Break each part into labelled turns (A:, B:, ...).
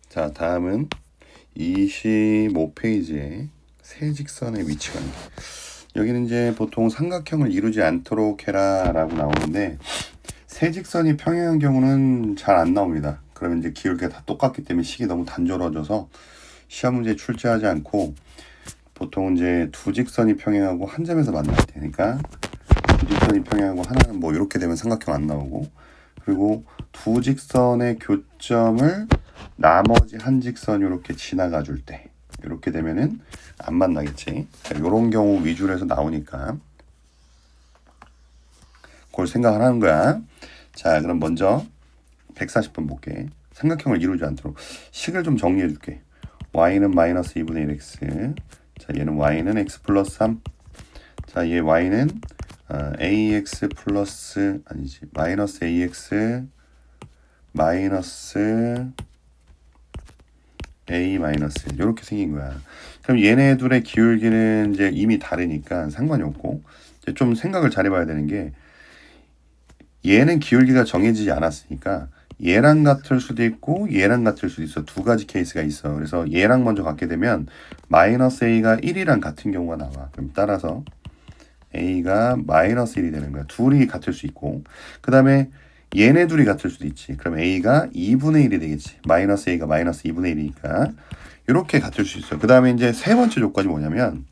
A: 자, 다음은 25페이지에 세직선의 위치관계. 여기는 이제 보통 삼각형을 이루지 않도록 해라 라고 나오는데, 세직선이 평행한 경우는 잘 안 나옵니다. 그러면 이제 기울기가 다 똑같기 때문에 식이 너무 단조로워져서 시험 문제에 출제하지 않고, 보통 이제 두 직선이 평행하고 한 점에서 만날 테니까 두 직선이 평행하고 하나는 뭐 이렇게 되면 삼각형 안 나오고, 그리고 두 직선의 교점을 나머지 한 직선이 이렇게 지나가 줄 때 이렇게 되면은 안 만나겠지. 이런 경우 위주로 해서 나오니까 그걸 생각을 하는 거야. 자, 그럼 먼저 140번 볼게. 삼각형을 이루지 않도록 식을 좀 정리해 줄게. y는 마이너스 2분의 1x. 자, 얘는 y는 x 플러스 3. 자, 얘 y는 ax 플러스 아니지 마이너스 ax 마이너스 a 마이너스 이렇게 생긴 거야. 그럼 얘네 둘의 기울기는 이제 이미 다르니까 상관이 없고, 이제 좀 생각을 잘해봐야 되는 게, 얘는 기울기가 정해지지 않았으니까 얘랑 같을 수도 있고 얘랑 같을 수도 있어. 두 가지 케이스가 있어. 그래서 얘랑 먼저 같게 되면 마이너스 a가 1이랑 같은 경우가 나와. 그럼 따라서 a가 마이너스 1이 되는 거야. 둘이 같을 수 있고, 그 다음에 얘네 둘이 같을 수도 있지. 그럼 a가 2분의 1이 되겠지. 마이너스 a가 마이너스 2분의 1이니까 이렇게 같을 수 있어요. 그 다음에 이제 세 번째 조건이 뭐냐면,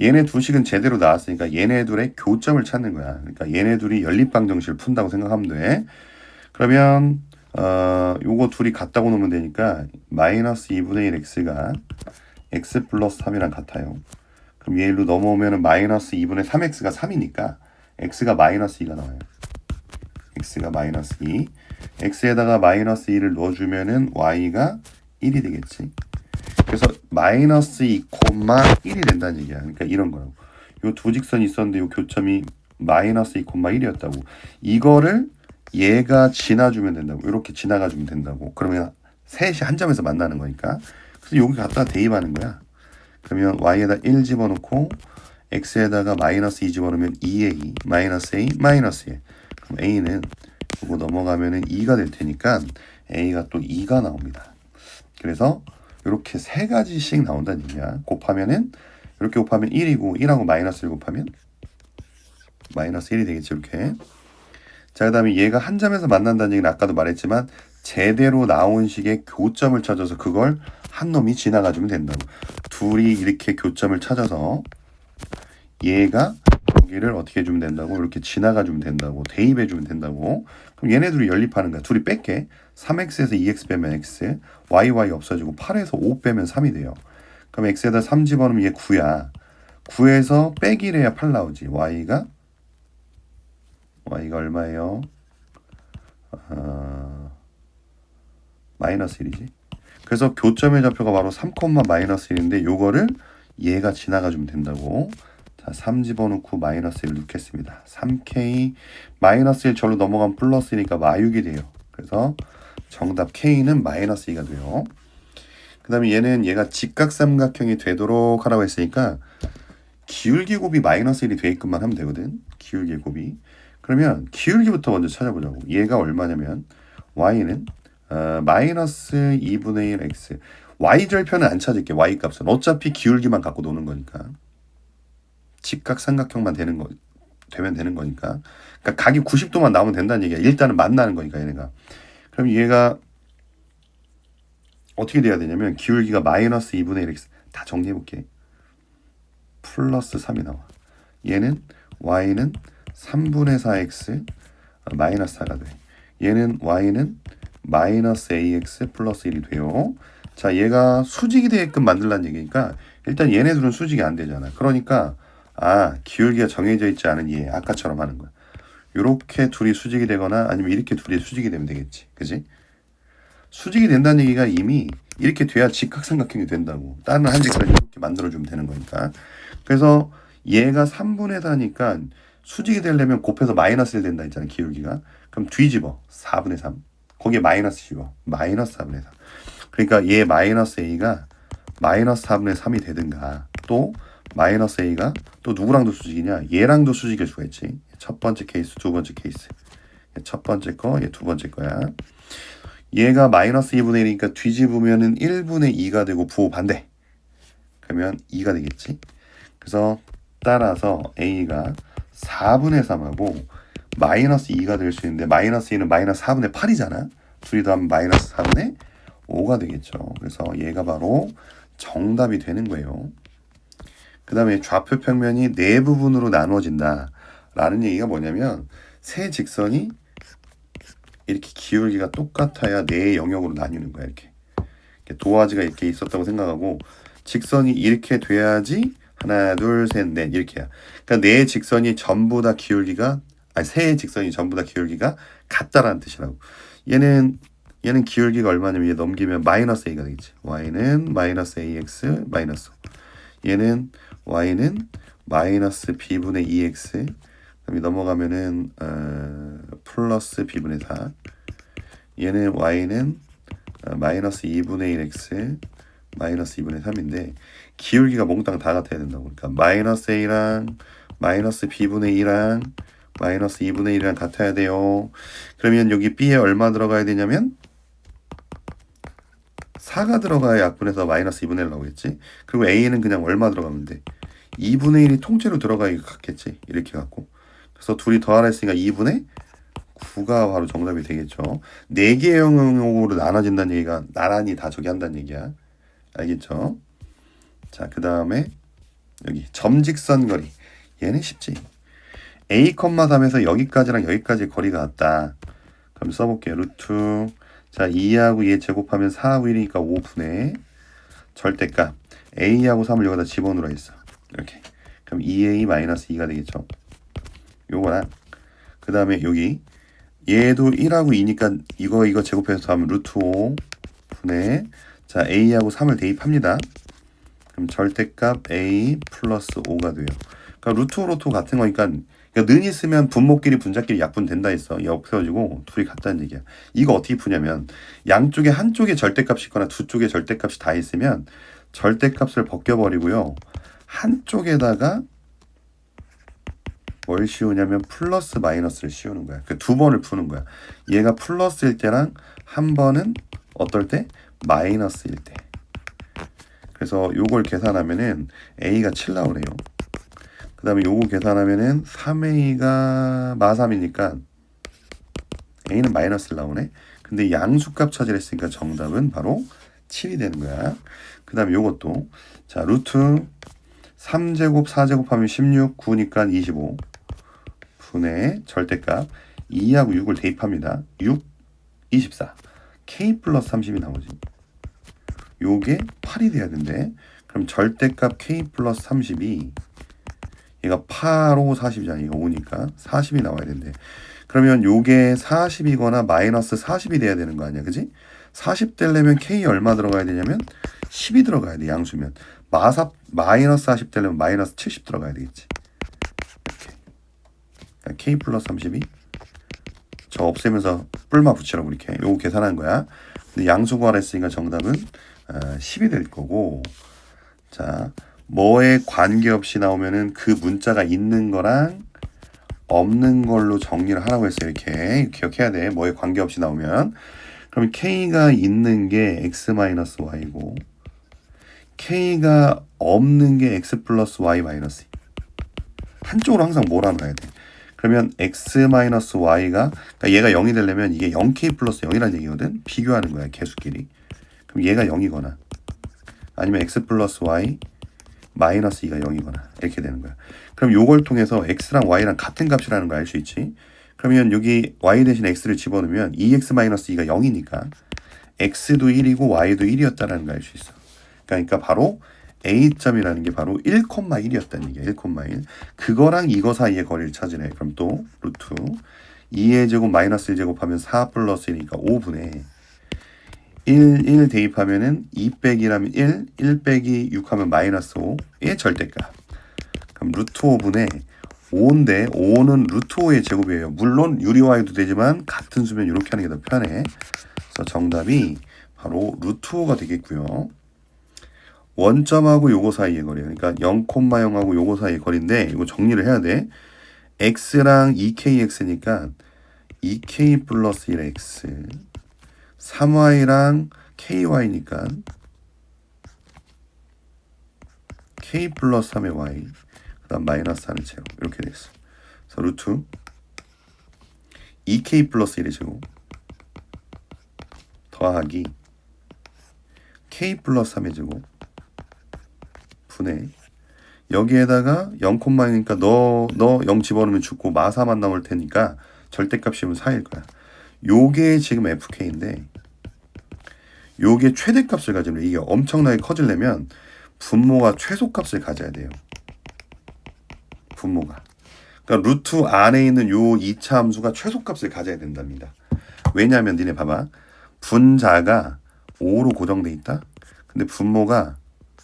A: 얘네 두 식은 제대로 나왔으니까 얘네 둘의 교점을 찾는 거야. 그러니까 얘네 둘이 연립방정식을 푼다고 생각하면 돼. 그러면 요거 둘이 같다고 놓으면 되니까 마이너스 2분의 1 x가 x 플러스 3이랑 같아요. 그럼 얘 일로 넘어오면 마이너스 2분의 3x가 3이니까 x가 마이너스 2가 나와요. x가 마이너스 2. x에다가 마이너스 2를 넣어주면은 y가 1이 되겠지. 그래서 마이너스 2, 1이 된다는 얘기야. 그러니까 이런 거라고. 요 두 직선이 있었는데 요 교점이 마이너스 2, 1이었다고. 이거를 얘가 지나주면 된다고. 이렇게 지나가주면 된다고. 그러면 셋이 한 점에서 만나는 거니까. 그래서 여기 갖다가 대입하는 거야. 그러면 y에다 1 집어넣고 x에다가 마이너스 2 집어넣으면 2a, 마이너스 a, 마이너스 1. 그럼 a는 이거 넘어가면은 2가 될 테니까 a가 또 2가 나옵니다. 그래서 이렇게 세 가지씩 나온다는 얘기야. 곱하면은 이렇게 곱하면 1이고 1하고 마이너스를 곱하면 마이너스 1이 되겠지. 이렇게. 자, 그 다음에 얘가 한 점에서 만난다는 얘기는 아까도 말했지만 제대로 나온 식의 교점을 찾아서 그걸 한 놈이 지나가주면 된다고. 둘이 이렇게 교점을 찾아서 얘가 여기를 어떻게 해주면 된다고, 이렇게 지나가주면 된다고, 대입해주면 된다고. 그럼 얘네 둘이 연립하는 거야. 둘이 뺄게. 3x에서 2x 빼면 x, y 없어지고 8에서 5 빼면 3이 돼요. 그럼 x에다 3 집어넣으면 얘 9야. 9에서 빼기를 해야 8 나오지. y가 얼마예요? 마이너스 1이지. 그래서 교점의 좌표가 바로 3, 마이너스 1인데 요거를 얘가 지나가주면 된다고. 자, 3 집어넣고 마이너스 1 넣겠습니다. 3k 마이너스 1 절로 넘어가면 플러스 1이니까 마육이 돼요. 그래서 정답 K는 마이너스 2가 돼요. 그 다음에 얘가 직각삼각형이 되도록 하라고 했으니까 기울기 곱이 마이너스 1이 되게끔만 하면 되거든. 기울기 곱이. 그러면 기울기부터 먼저 찾아보자고. 얘가 얼마냐면 y는 마이너스 2분의 1 x. y절편은 안 찾을게. y 값은 어차피 기울기만 갖고 노는 거니까. 직각삼각형만 되면 되는 거니까. 그러니까 각이 90도만 나오면 된다는 얘기야. 일단은 만나는 거니까 얘네가. 그럼 얘가 어떻게 돼야 되냐면 기울기가 마이너스 2분의 1 x. 다 정리해 볼게. 플러스 3이 나와. 얘는 y는 3분의 4x 마이너스 4가 돼. 얘는 y는 마이너스 ax 플러스 1이 돼요. 자, 얘가 수직이 되게끔 만들라는 얘기니까 일단 얘네들은 수직이 안 되잖아. 그러니까 기울기가 정해져 있지 않은 얘, 아까처럼 하는 거야. 요렇게 둘이 수직이 되거나 아니면 이렇게 둘이 수직이 되면 되겠지. 그지? 수직이 된다는 얘기가 이미 이렇게 돼야 직각삼각형이 된다고. 다른 한 직선을 이렇게 만들어주면 되는 거니까. 그래서 얘가 3분의 4니까 수직이 되려면 곱해서 마이너스 1 된다 했잖아, 기울기가. 그럼 뒤집어. 4분의 3. 거기에 마이너스 집어. 마이너스 4분의 4. 그러니까 얘 마이너스 a가 마이너스 4분의 3이 되든가, 또 마이너스 a가 또 누구랑도 수직이냐? 얘랑도 수직일 수가 있지. 첫 번째 케이스, 두 번째 케이스. 첫 번째 거, 얘 두 번째 거야. 얘가 마이너스 2분의 1이니까 뒤집으면은 1분의 2가 되고 부호 반대. 그러면 2가 되겠지. 그래서 따라서 a가 4분의 3하고 마이너스 2가 될 수 있는데 마이너스 2는 마이너스 4분의 8이잖아. 둘이 더하면 마이너스 4분의 5가 되겠죠. 그래서 얘가 바로 정답이 되는 거예요. 그 다음에 좌표 평면이 네 부분으로 나누어진다 라는 얘기가 뭐냐면 세 직선이 이렇게 기울기가 똑같아야 네 영역으로 나뉘는 거야. 이렇게 도화지가 이렇게 있었다고 생각하고 직선이 이렇게 돼야지 하나 둘 셋 넷 이렇게야. 그러니까 네 직선이 전부 다 기울기가 세 직선이 전부 다 기울기가 같다라는 뜻이라고. 얘는 기울기가 얼마냐면 얘 넘기면 마이너스 a가 되겠지. y는 마이너스 ax 마이너스. 얘는 y는 마이너스 b분의 2x. 그다음에 넘어가면은 플러스 b분의 4. 얘는 y는 마이너스 2분의 1x 마이너스 2분의 3인데 기울기가 몽땅 다 같아야 된다고. 그러니까 마이너스 a랑 마이너스 b분의 2랑 마이너스 2분의 1이랑 같아야 돼요. 그러면 여기 b에 얼마 들어가야 되냐면 4가 들어가야 약분해서 마이너스 2분의 1 나오겠지. 그리고 a는 그냥 얼마 들어가면 돼. 2분의 1이 통째로 들어가야 같겠지. 이렇게 갖고. 그래서 둘이 더하라 했으니까 2분의 9가 바로 정답이 되겠죠. 4개의 영역으로 나눠진다는 얘기가 나란히 다 저기 한다는 얘기야. 알겠죠? 자, 그 다음에 여기 점직선 거리. 얘는 쉽지. a, 3에서 여기까지랑 여기까지 거리가 같다. 그럼 써볼게요. 루트. 자, 2하고 얘 제곱하면 4하고 1이니까 5분의 절대값. a하고 3을 여기다 집어넣으라 했어. 이렇게. 그럼 2a-2가 되겠죠. 요거랑 그 다음에 여기 얘도 1하고 2니까 이거 제곱해서 하면 루트 5분의 자 a하고 3을 대입합니다. 그럼 절대값 a 플러스 5가 돼요. 그러니까 루트 5 루트 5 같은 거니까 는 있으면 분모끼리 분자끼리 약분 된다 했어. 얘 없어지고 둘이 같다는 얘기야. 이거 어떻게 푸냐면 양쪽에 한쪽에 절대값이 있거나 두 쪽에 절대값이 다 있으면 절대값을 벗겨버리고요. 한쪽에다가 뭘 씌우냐면 플러스 마이너스를 씌우는 거야. 그 두 번을 푸는 거야. 얘가 플러스일 때랑 한 번은 어떨 때? 마이너스일 때. 그래서 요걸 계산하면은 a가 7 나오네요. 그 다음에 요거 계산하면은 3a가 마3이니까 a는 마이너스 1 나오네. 근데 양수값 찾으라 했으니까 정답은 바로 7이 되는 거야. 그 다음에 요것도 자 루트 3제곱 4제곱 하면 16 9니까 25 분의 절대값 2하고 6을 대입합니다. 6 24 k 플러스 30이 나오지. 요게 8이 돼야 된대. 그럼 절대값 k 플러스 30이 얘가 8, 5, 40이잖아. 이거 5니까 40이 나와야 된대. 그러면 요게 40이거나 마이너스 40이 돼야 되는 거 아니야. 그지? 40 되려면 k 얼마 들어가야 되냐면 10이 들어가야 돼. 양수면. 마이너스 40 되려면 마이너스 70 들어가야 되겠지. 이렇게. 그러니까 k 플러스 30이 저 없애면서 뿔마 붙이라고 이렇게. 요거 계산한 거야. 근데 양수 구하라 했으니까 정답은 10이 될 거고. 자, 뭐에 관계없이 나오면은 그 문자가 있는 거랑 없는 걸로 정리를 하라고 했어요. 이렇게 기억해야 돼. 뭐에 관계없이 나오면. 그럼 k가 있는 게 x-y고 k가 없는 게 x 플러스 y 마이너스. 한쪽으로 항상 몰아넣어야 돼. 그러면 x-y가 그러니까 얘가 0이 되려면 이게 0k 플러스 0이라는 얘기거든. 비교하는 거야. 개수끼리. 그럼 얘가 0이거나 아니면 x 플러스 y 마이너스 2가 0이거나 이렇게 되는 거야. 그럼 요걸 통해서 x랑 y랑 같은 값이라는 걸 알 수 있지. 그러면 여기 y 대신 x를 집어넣으면 2x 마이너스 2가 0이니까 x도 1이고 y도 1이었다라는 걸 알 수 있어. 그러니까 바로 a점이라는 게 바로 1,1이었다는 얘기야. 1,1. 그거랑 이거 사이의 거리를 찾으래. 그럼 또 루트 2의 제곱 마이너스 1제곱 하면 4 플러스 1이니까 5분의 1 대입하면은 2 빼기라면 1 빼기 6 하면 마이너스 5의 절대값. 그럼 루트 5분의 5인데 5는 루트 5의 제곱이에요. 물론 유리화해도 되지만 같은 수면 이렇게 하는 게 더 편해. 그래서 정답이 바로 루트 5가 되겠고요. 원점하고 요거 사이의 거리예요. 그러니까 0,0하고 요거 사이의 거리인데 이거 정리를 해야 돼. x랑 2kx니까 2k 플러스 1x 3y랑 ky니까 k 플러스 3의 y 그 다음 마이너스 4는 제곱 이렇게 됐어. 그래서 루트 2k 플러스 1의 제곱 더하기 k 플러스 3의 제곱 분의 여기에다가 0,2니까 너 0 집어넣으면 죽고 마사만 나올 테니까 절대값이면 4일 거야. 요게 지금 fk인데 요게 최대값을 가지면 이게 엄청나게 커지려면 분모가 최소값을 가져야 돼요. 분모가. 그러니까 루트 안에 있는 요 2차 함수가 최소값을 가져야 된답니다. 왜냐하면 니네 봐봐. 분자가 5로 고정돼 있다. 근데 분모가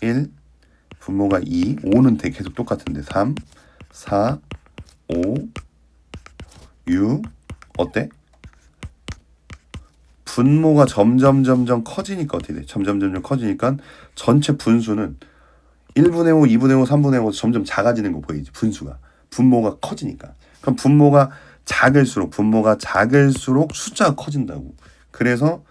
A: 1, 분모가 2, 5는 계속 똑같은데 3, 4, 5, 6 어때? 분모가 점점 커지니까 어떻게 돼? 점점 커지니까 전체 분수는 1분의 5, 2분의 5, 3분의 5 점점 작아지는 거 보이지? 분수가. 분모가 커지니까. 그럼 분모가 작을수록 숫자가 커진다고. 그래서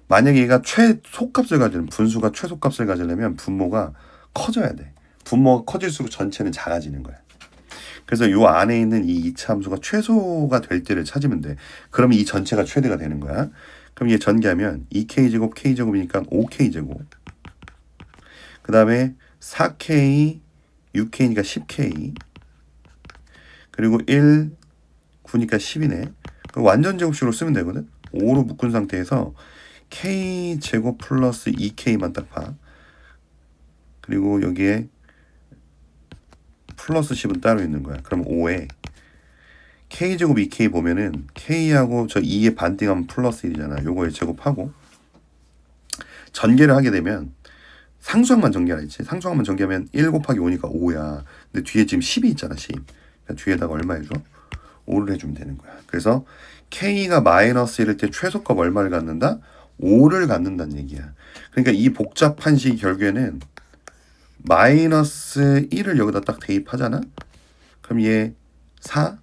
A: 만약에 얘가 최소값을 가지는 분수가 최소값을 가지려면 분모가 커져야 돼. 분모가 커질수록 전체는 작아지는 거야. 그래서 요 안에 있는 이 2차 함수가 최소가 될 때를 찾으면 돼. 그러면 이 전체가 최대가 되는 거야. 그럼 얘 전개하면 2k제곱 k제곱이니까 5k제곱 그 다음에 4k 6k니까 10k 그리고 1 9니까 10이네. 그럼 완전 제곱식으로 쓰면 되거든. 5로 묶은 상태에서 k제곱 플러스 2k만 딱 봐. 그리고 여기에 플러스 10은 따로 있는 거야. 그럼 5에 k제곱 2k 보면은 k하고 저 2의 반띵하면 플러스 1이잖아. 요거에 제곱하고 전개를 하게 되면 상수항만 전개하지. 상수항만 전개하면 1 곱하기 5니까 5야. 근데 뒤에 지금 10이 있잖아. 10. 그러니까 뒤에다가 얼마 해줘? 5를 해주면 되는 거야. 그래서 k가 마이너스 1일 때 최소값 얼마를 갖는다? 5를 갖는다는 얘기야. 그러니까 이 복잡한 식 결국에는 마이너스 1을 여기다 딱 대입하잖아. 그럼 얘 4,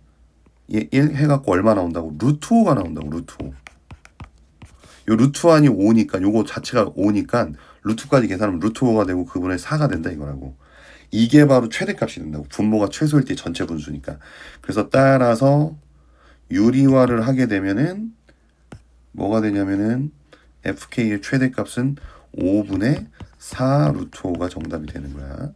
A: 얘 1 해갖고 얼마 나온다고? 루트 5가 나온다고. 루트 5. 요 루트 1이 5니까 요거 자체가 5니까 루트까지 계산하면 루트 5가 되고 그분의 4가 된다 이거라고. 이게 바로 최대값이 된다고. 분모가 최소일 때 전체 분수니까. 그래서 따라서 유리화를 하게 되면은 뭐가 되냐면은 fk의 최대값은 5분의 4 루트 5가 정답이 되는 거야.